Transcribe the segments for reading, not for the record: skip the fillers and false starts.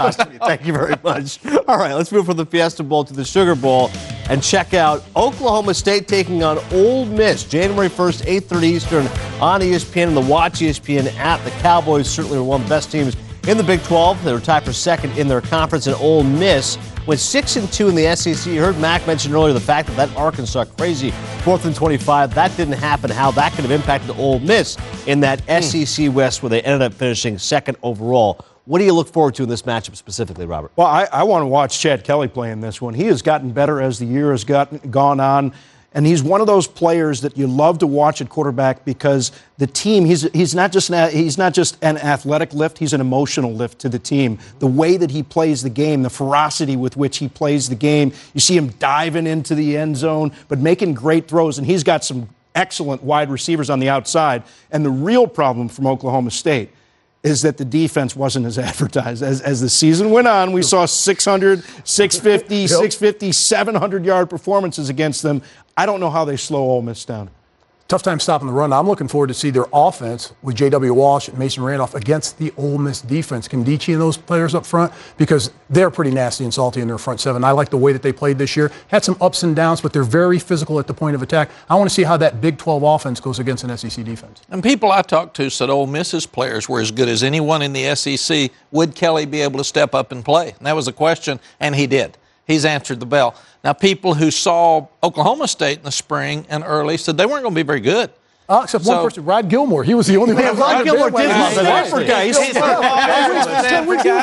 Thank you very much. All right, let's move from the Fiesta Bowl to the Sugar Bowl and check out Oklahoma State taking on Ole Miss January 1st, 8:30 Eastern on ESPN and the Watch ESPN app. The Cowboys certainly were one of the best teams in the Big 12. They were tied for second in their conference, and Ole Miss went 6-2 in the SEC. You heard Mac mention earlier the fact that Arkansas crazy 4th and 25. That didn't happen. How that could have impacted Ole Miss in that SEC West where they ended up finishing second overall. What do you look forward to in this matchup specifically, Robert? Well, I want to watch Chad Kelly play in this one. He has gotten better as the year has gone on, and he's one of those players that you love to watch at quarterback because the team, he's not just an athletic lift, he's an emotional lift to the team. The way that he plays the game, the ferocity with which he plays the game, you see him diving into the end zone, but making great throws, and he's got some excellent wide receivers on the outside. And the real problem from Oklahoma State is that the defense wasn't as advertised. As the season went on, we saw 600, 650, 650, 700-yard performances against them. I don't know how they slow Ole Miss down. Tough time stopping the run. I'm looking forward to see their offense with J.W. Walsh and Mason Randolph against the Ole Miss defense. Kendichi and those players up front, because they're pretty nasty and salty in their front seven. I like the way that they played this year. Had some ups and downs, but they're very physical at the point of attack. I want to see how that Big 12 offense goes against an SEC defense. And people I talked to said Ole Miss's players were as good as anyone in the SEC. Would Kelly be able to step up and play? And that was a question, and he did. He's answered the bell. Now, people who saw Oklahoma State in the spring and early said they weren't going to be very good. Except one person, Rod Gilmore. He was the only one. Yeah, Rod Gilmore did love that guy. He was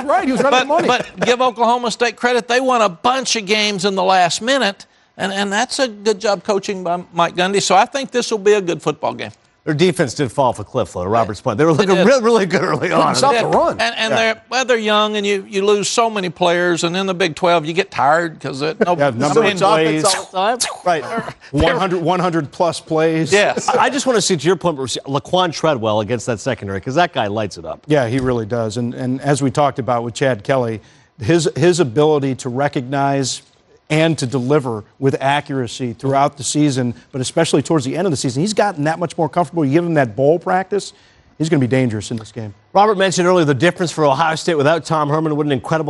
right. He was right on the money. But give Oklahoma State credit. They won a bunch of games in the last minute, and that's a good job coaching by Mike Gundy. So I think this will be a good football game. Their defense did fall off a cliff, though, to Robert's point. They were looking really good early on. Stop the run. And they're young, and you lose so many players. And in the Big 12, you get tired because number of plays all the time. Right. 100-plus plays. Yes. I just want to see, to your point, Laquan Treadwell against that secondary, because that guy lights it up. Yeah, he really does. And as we talked about with Chad Kelly, his ability to recognize and to deliver with accuracy throughout the season, but especially towards the end of the season. He's gotten that much more comfortable. You give him that bowl practice, he's going to be dangerous in this game. Robert mentioned earlier the difference for Ohio State without Tom Herman. What an incredible